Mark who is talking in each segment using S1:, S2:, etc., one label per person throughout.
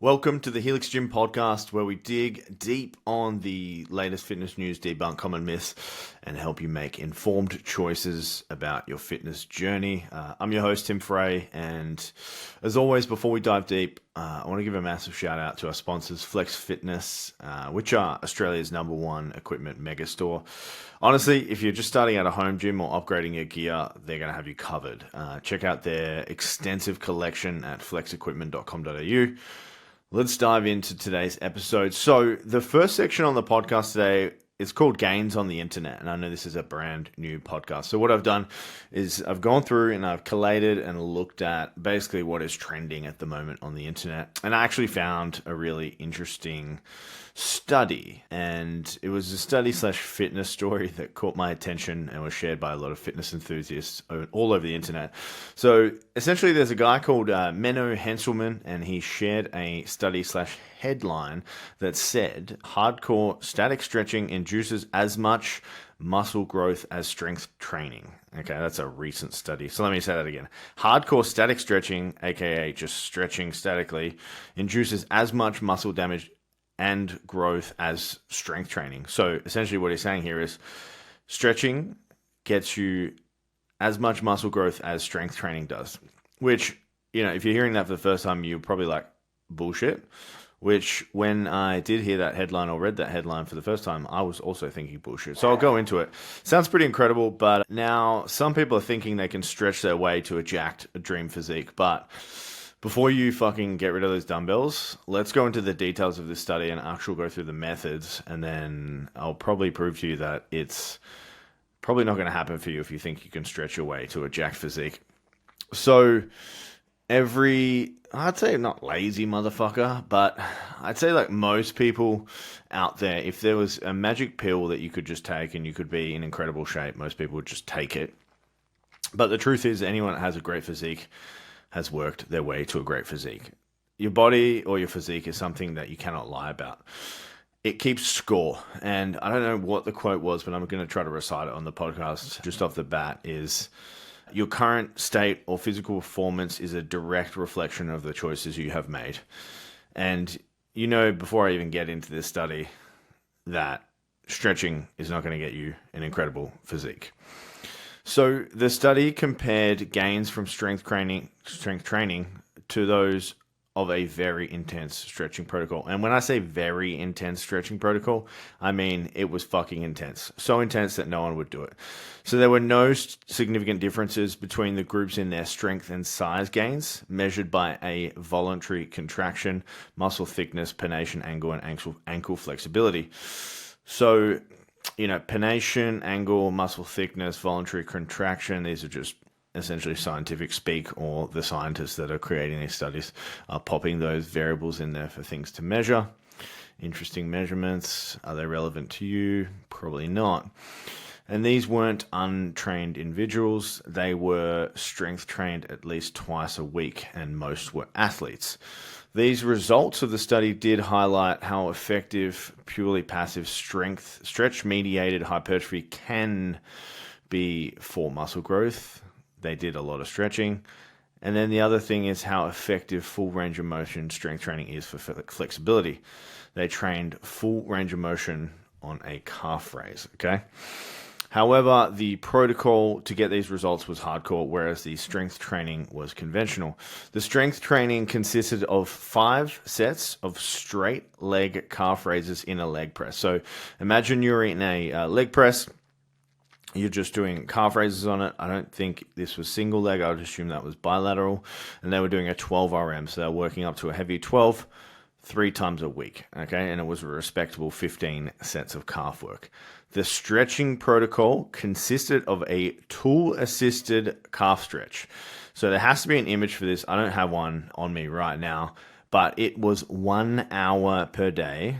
S1: Welcome to the Helix Gym Podcast, where we dig deep on the latest fitness news, debunk common myths, and help you make informed choices about your fitness journey. I'm your host, Tim Frey, and as always, before we dive deep, I want to give a massive shout out to our sponsors, Flex Fitness, which are Australia's #1 equipment mega store. Honestly, if you're just starting out a home gym or upgrading your gear, they're going to have you covered. Check out their extensive collection at flexequipment.com.au. Let's dive into today's episode. So the first section on the podcast today is called Gains on the Internet. And I know this is a brand new podcast. So what I've done is I've gone through and I've collated and looked at basically what is trending at the moment on the internet. And I actually found a really interesting study. And it was a study/fitness story that caught my attention and was shared by a lot of fitness enthusiasts all over the internet. So essentially there's a guy called Menno Henselman, and he shared a study/headline that said hardcore static stretching induces as much muscle growth as strength training. Okay, that's a recent study. So let me say that again. Hardcore static stretching, aka just stretching statically, induces as much muscle damage and growth as strength training. So essentially what he's saying here is stretching gets you as much muscle growth as strength training does, which, you know, if you're hearing that for the first time, you're probably like, bullshit. Which, when I did hear that headline or read that headline for the first time, I was also thinking bullshit. So I'll go into it. Sounds pretty incredible, but now some people are thinking they can stretch their way to a jacked dream physique. But before you fucking get rid of those dumbbells, let's go into the details of this study and actually go through the methods. And then I'll probably prove to you that it's probably not going to happen for you if you think you can stretch your way to a jacked physique. So I'd say not lazy motherfucker, but I'd say like most people out there, if there was a magic pill that you could just take and you could be in incredible shape, most people would just take it. But the truth is, anyone that has a great physique has worked their way to a great physique. Your body or your physique is something that you cannot lie about. It keeps score. And I don't know what the quote was, but I'm going to try to recite it on the podcast just off the bat is, your current state or physical performance is a direct reflection of the choices you have made. And, you know, before I even get into this study, that stretching is not going to get you an incredible physique. So the study compared gains from strength training to those of a very intense stretching protocol. And when I say very intense stretching protocol, I mean it was fucking intense. So intense that no one would do it. So there were no significant differences between the groups in their strength and size gains, measured by a voluntary contraction, muscle thickness, pronation angle, and ankle flexibility. So, you know, pronation angle, muscle thickness, voluntary contraction, these are just essentially scientific speak, or the scientists that are creating these studies are popping those variables in there for things to measure. Interesting measurements. Are they relevant to you? Probably not. And these weren't untrained individuals. They were strength trained at least twice a week, and most were athletes. These results of the study did highlight how effective purely passive stretch-mediated hypertrophy can be for muscle growth. They did a lot of stretching. And then the other thing is how effective full range of motion strength training is for flexibility. They trained full range of motion on a calf raise, okay? However, the protocol to get these results was hardcore, whereas the strength training was conventional. The strength training consisted of 5 sets of straight leg calf raises in a leg press. So imagine you're in a leg press. You're just doing calf raises on it. I don't think this was single leg. I would assume that was bilateral. And they were doing a 12 RM. So they're working up to a heavy 12 3 times a week. Okay. And it was a respectable 15 sets of calf work. The stretching protocol consisted of a tool-assisted calf stretch. So there has to be an image for this. I don't have one on me right now, but it was 1 hour per day.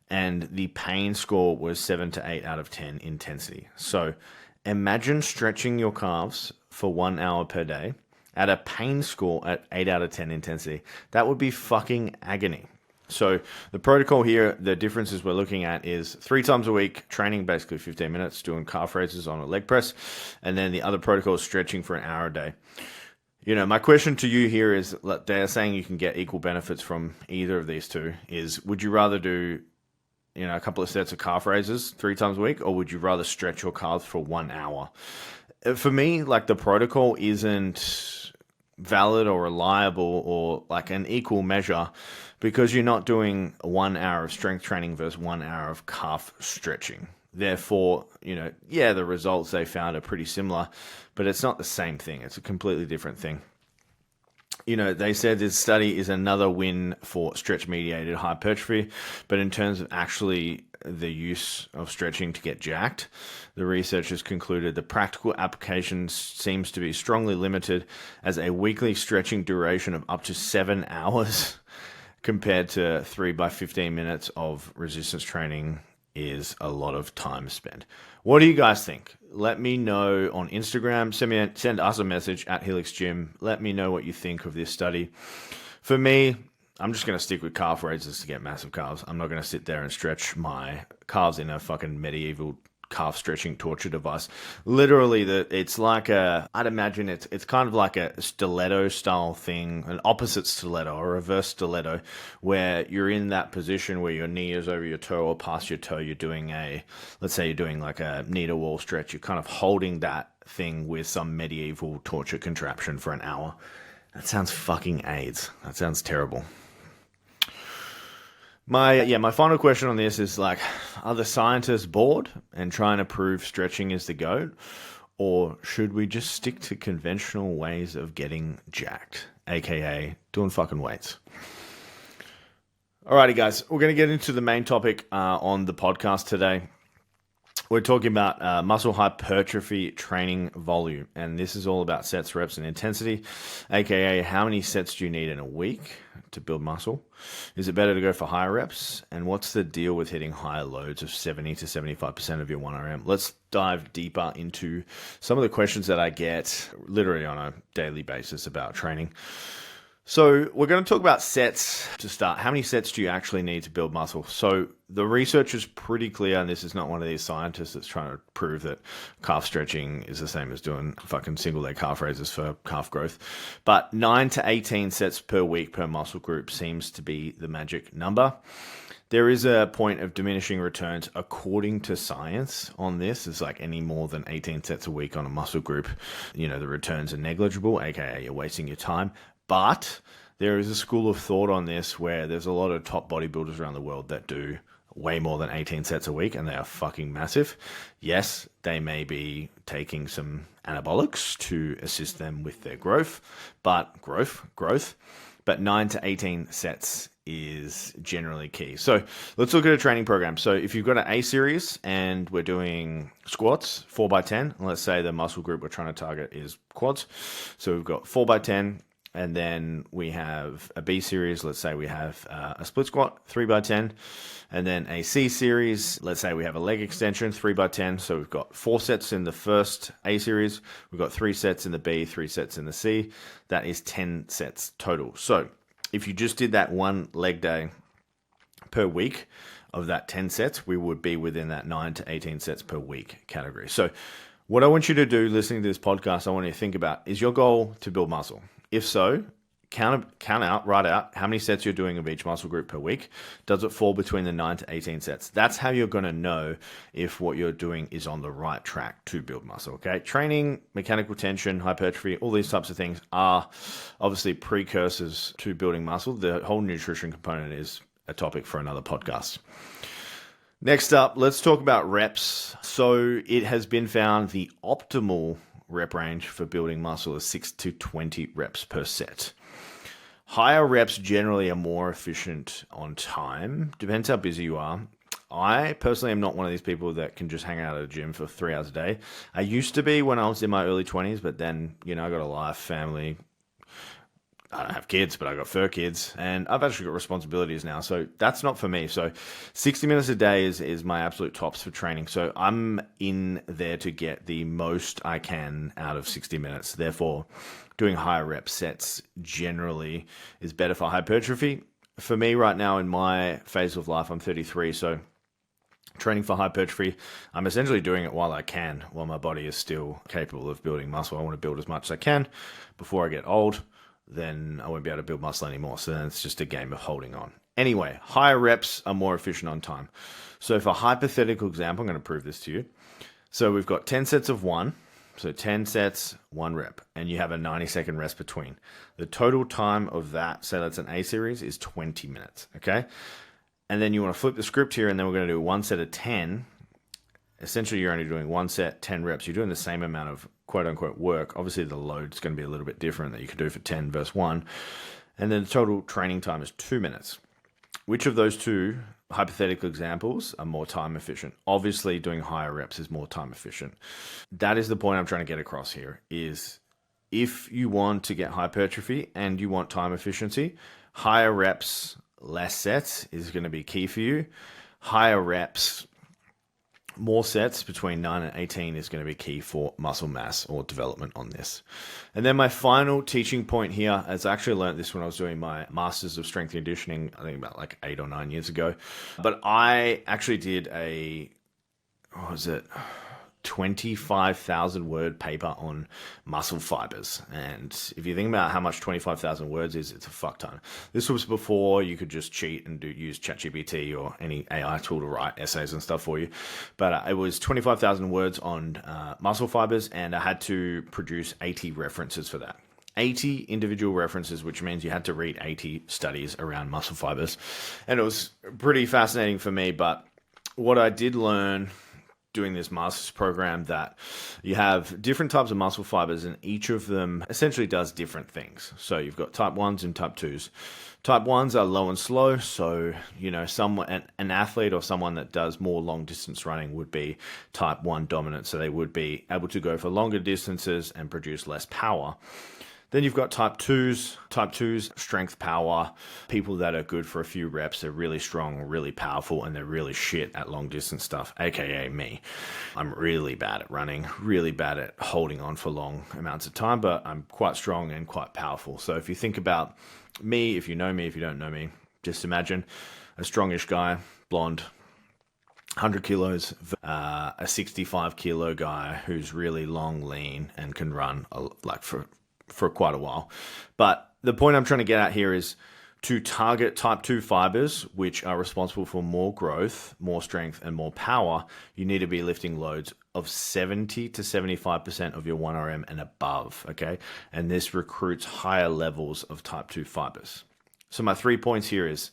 S1: And the pain score was 7 to 8 out of 10 intensity. So imagine stretching your calves for 1 hour per day at a pain score at 8 out of 10 intensity. That would be fucking agony. So the protocol here, the differences we're looking at is 3 times a week, training basically 15 minutes, doing calf raises on a leg press. And then the other protocol is stretching for an hour a day. My question to you here is, they're saying you can get equal benefits from either of these two. Would you rather do, a couple of sets of calf raises 3 times a week, or would you rather stretch your calves for 1 hour? For me, the protocol isn't valid or reliable or an equal measure, because you're not doing 1 hour of strength training versus 1 hour of calf stretching. Therefore, the results they found are pretty similar, but it's not the same thing. It's a completely different thing. They said this study is another win for stretch-mediated hypertrophy, but in terms of actually the use of stretching to get jacked, the researchers concluded the practical application seems to be strongly limited, as a weekly stretching duration of up to 7 hours compared to 3 by 15 minutes of resistance training is a lot of time spent. What do you guys think? Let me know on Instagram. Send us a message at Helix Gym. Let me know what you think of this study. For me, I'm just going to stick with calf raises to get massive calves. I'm not going to sit there and stretch my calves in a fucking medieval calf stretching torture device. Literally, it's like I'd imagine it's kind of like a stiletto style thing, an opposite stiletto or reverse stiletto, where you're in that position where your knee is over your toe or past your toe. You're doing let's say you're doing like a knee to wall stretch. You're kind of holding that thing with some medieval torture contraption for an hour. That sounds fucking AIDS. That sounds terrible. My final question on this is are the scientists bored and trying to prove stretching is the GOAT? Or should we just stick to conventional ways of getting jacked, aka doing fucking weights? Alrighty guys, we're going to get into the main topic on the podcast today. We're talking about muscle hypertrophy training volume, and this is all about sets, reps, and intensity, aka how many sets do you need in a week to build muscle? Is it better to go for higher reps? And what's the deal with hitting higher loads of 70 to 75% of your 1RM? Let's dive deeper into some of the questions that I get literally on a daily basis about training. So we're going to talk about sets to start. How many sets do you actually need to build muscle? So the research is pretty clear, and this is not one of these scientists that's trying to prove that calf stretching is the same as doing fucking single leg calf raises for calf growth. But 9 to 18 sets per week per muscle group seems to be the magic number. There is a point of diminishing returns according to science on this. It's any more than 18 sets a week on a muscle group, the returns are negligible, aka you're wasting your time. But there is a school of thought on this where there's a lot of top bodybuilders around the world that do way more than 18 sets a week, and they are fucking massive. Yes, they may be taking some anabolics to assist them with their growth, but 9 to 18 sets is generally key. So let's look at a training program. So if you've got an A series and we're doing squats, 4x10, let's say the muscle group we're trying to target is quads. So we've got 4x10, and then we have a B series. Let's say we have a split squat, 3x10, and then a C series. Let's say we have a leg extension, 3x10. So we've got 4 sets in the first A series. We've got 3 sets in the B, 3 sets in the C. That is 10 sets total. So if you just did that one leg day per week of that 10 sets, we would be within that 9 to 18 sets per week category. So what I want you to do listening to this podcast, I want you to think about, is your goal to build muscle? If so, write out how many sets you're doing of each muscle group per week. Does it fall between the 9 to 18 sets? That's how you're going to know if what you're doing is on the right track to build muscle, okay? Training, mechanical tension, hypertrophy, all these types of things are obviously precursors to building muscle. The whole nutrition component is a topic for another podcast. Next up, let's talk about reps. So it has been found the optimal rep range for building muscle is 6 to 20 reps per set. Higher reps generally are more efficient on time. Depends how busy you are. I personally am not one of these people that can just hang out at a gym for 3 hours a day. I used to be when I was in my early 20s, but then, I got a life, family. I don't have kids, but I got fur kids, and I've actually got responsibilities now. So that's not for me. So 60 minutes a day is my absolute tops for training. So I'm in there to get the most I can out of 60 minutes. Therefore, doing higher rep sets generally is better for hypertrophy. For me right now in my phase of life, I'm 33. So Training for hypertrophy, I'm essentially doing it while I can, while my body is still capable of building muscle. I want to build as much as I can before I get old. Then I won't be able to build muscle anymore. So then it's just a game of holding on. Anyway, higher reps are more efficient on time. So for a hypothetical example, I'm going to prove this to you. So we've got 10 sets of one. So 10 sets, 1 rep, and you have a 90-second rest between. The total time of that, say that's an A series, is 20 minutes, okay? And then you want to flip the script here, and then we're going to do one set of 10. Essentially, you're only doing one set, 10 reps. You're doing the same amount of quote-unquote work. Obviously, the load's going to be a little bit different that you could do for 10 versus 1. And then the total training time is 2 minutes. Which of those two hypothetical examples are more time efficient? Obviously, doing higher reps is more time efficient. That is the point I'm trying to get across here, is if you want to get hypertrophy and you want time efficiency, higher reps, less sets is going to be key for you. Higher reps, more sets between 9 and 18 is going to be key for muscle mass or development on this. And then my final teaching point here, as I actually learned this when I was doing my Masters of Strength and Conditioning, I think about like 8 or 9 years ago. But I actually did a, 25,000 word paper on muscle fibers. And if you think about how much 25,000 words is, it's a fuck ton. This was before you could just cheat and use ChatGPT or any AI tool to write essays and stuff for you. But it was 25,000 words on muscle fibers, and I had to produce 80 references for that. 80 individual references, which means you had to read 80 studies around muscle fibers. And it was pretty fascinating for me. But what I did learn doing this master's program, that you have different types of muscle fibers, and each of them essentially does different things. So you've got type 1s and type 2s. Type 1s are low and slow. So, an athlete or someone that does more long distance running would be type 1 dominant. So they would be able to go for longer distances and produce less power. Then you've got type 2s. Type 2s, strength, power. People that are good for a few reps, they're really strong, really powerful, and they're really shit at long distance stuff, aka me. I'm really bad at running, really bad at holding on for long amounts of time, but I'm quite strong and quite powerful. So if you think about me, if you know me, if you don't know me, just imagine a strongish guy, blonde, 100 kilos, a 65 kilo guy who's really long, lean, and can run for quite a while. But the point I'm trying to get at here is to target type 2 fibers, which are responsible for more growth, more strength, and more power. You need to be lifting loads of 70 to 75% of your 1RM and above, okay? And this recruits higher levels of type 2 fibers. So my 3 points here is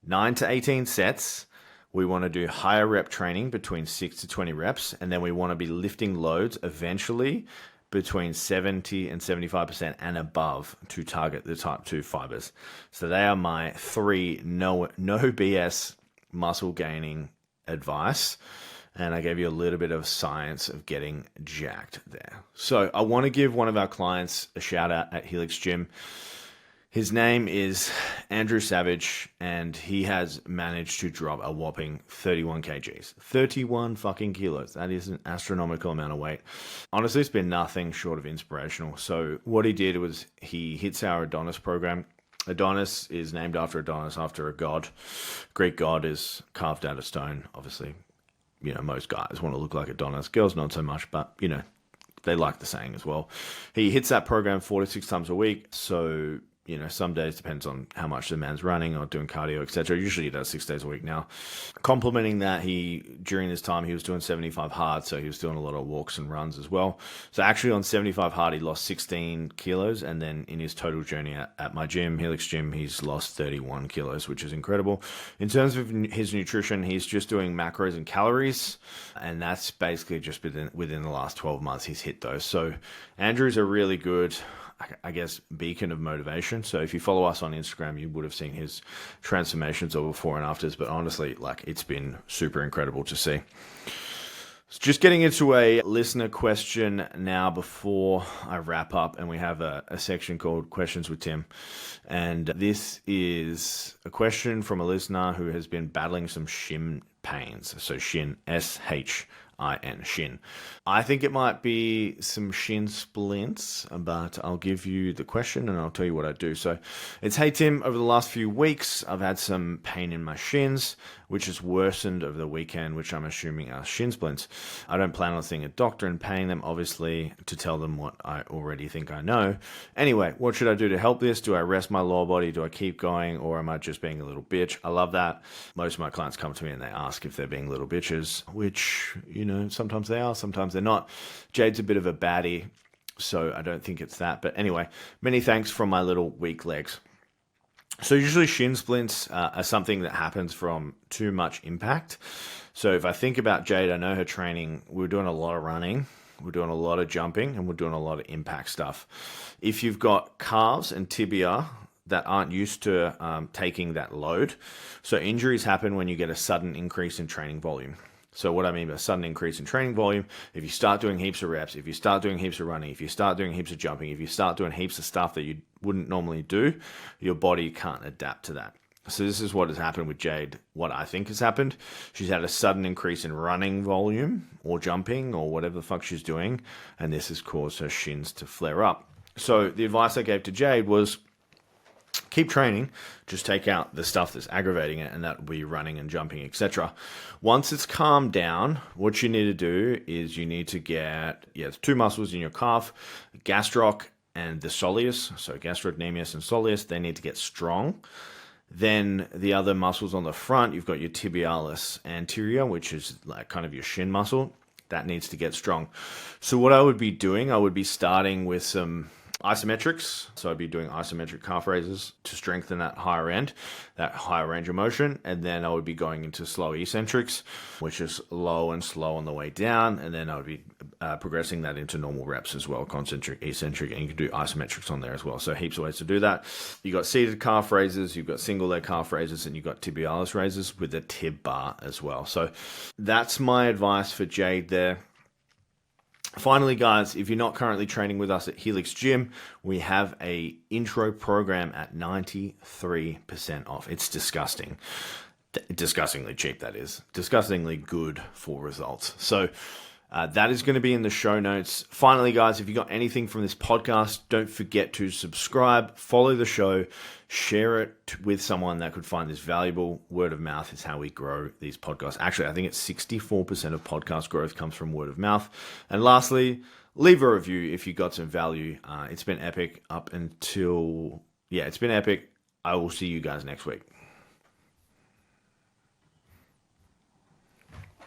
S1: 9 to 18 sets. We want to do higher rep training between 6 to 20 reps, and then we want to be lifting loads eventually between 70 and 75% and above to target the type 2 fibers. So they are my 3 no BS muscle gaining advice. And I gave you a little bit of science of getting jacked there. So I want to give one of our clients a shout out at Helix Gym. His name is Andrew Savage, and he has managed to drop a whopping 31 kgs. 31 fucking kilos. That is an astronomical amount of weight. Honestly, it's been nothing short of inspirational. So what he did was he hits our Adonis program. Adonis is named after Adonis, after a god. Greek god is carved out of stone. Obviously, most guys want to look like Adonis. Girls not so much, but, they like the saying as well. He hits that program 4 to 6 times a week. So some days depends on how much the man's running or doing cardio, etc. Usually he does 6 days a week now. Complementing that, during this time he was doing 75 hard, so he was doing a lot of walks and runs as well. So actually on 75 hard he lost 16 kilos, and then in his total journey at my gym, Helix Gym, he's lost 31 kilos, which is incredible. In terms of his nutrition, he's just doing macros and calories, and that's basically just within the last 12 months he's hit those. So Andrew's a really good, I guess, beacon of motivation. So if you follow us on Instagram, you would have seen his transformations of before and afters. But honestly, it's been super incredible to see. So just getting into a listener question now before I wrap up, and we have a section called Questions with Tim. And this is a question from a listener who has been battling some shin pains. So shin, SH. S-H-I-N, shin. I think it might be some shin splints, but I'll give you the question and I'll tell you what I do. So it's, hey Tim, over the last few weeks, I've had some pain in my shins, which has worsened over the weekend, which I'm assuming are shin splints. I don't plan on seeing a doctor and paying them, obviously, to tell them what I already think I know. Anyway, what should I do to help this? Do I rest my lower body? Do I keep going? Or am I just being a little bitch? I love that. Most of my clients come to me and they ask if they're being little bitches, which, sometimes they are, sometimes they're not. Jade's a bit of a baddie, so I don't think it's that. But anyway, many thanks from my little weak legs. So usually shin splints are something that happens from too much impact. So if I think about Jade, I know her training, we were doing a lot of running, we're doing a lot of jumping, and we're doing a lot of impact stuff. If you've got calves and tibia that aren't used to taking that load, so injuries happen when you get a sudden increase in training volume. So what I mean by sudden increase in training volume, if you start doing heaps of reps, if you start doing heaps of running, if you start doing heaps of jumping, if you start doing heaps of stuff that you wouldn't normally do, your body can't adapt to that. So this is what has happened with Jade, what I think has happened. She's had a sudden increase in running volume or jumping or whatever the fuck she's doing, and this has caused her shins to flare up. So the advice I gave to Jade was, keep training, just take out the stuff that's aggravating it, and that will be running and jumping, etc. Once it's calmed down, what you need to do is you need to get, there's two muscles in your calf, gastroc and the soleus, so gastrocnemius and soleus, they need to get strong. Then the other muscles on the front, you've got your tibialis anterior, which is like kind of your shin muscle, that needs to get strong. So what I would be doing, I would be starting with some isometrics. So I'd be doing isometric calf raises to strengthen that higher end, that higher range of motion. And then I would be going into slow eccentrics, which is low and slow on the way down. And then I would be progressing that into normal reps as well, concentric, eccentric, and you can do isometrics on there as well. So heaps of ways to do that. You've got seated calf raises, you've got single leg calf raises, and you've got tibialis raises with a tib bar as well. So that's my advice for Jade there. Finally, guys, if you're not currently training with us at Helix Gym, we have a intro program at 93% off. It's disgusting. Disgustingly cheap, that is. Disgustingly good for results. So that is going to be in the show notes. Finally, guys, if you got anything from this podcast, don't forget to subscribe, follow the show, share it with someone that could find this valuable. Word of mouth is how we grow these podcasts. Actually, I think it's 64% of podcast growth comes from word of mouth. And lastly, leave a review if you got some value. It's been epic up until, it's been epic. I will see you guys next week.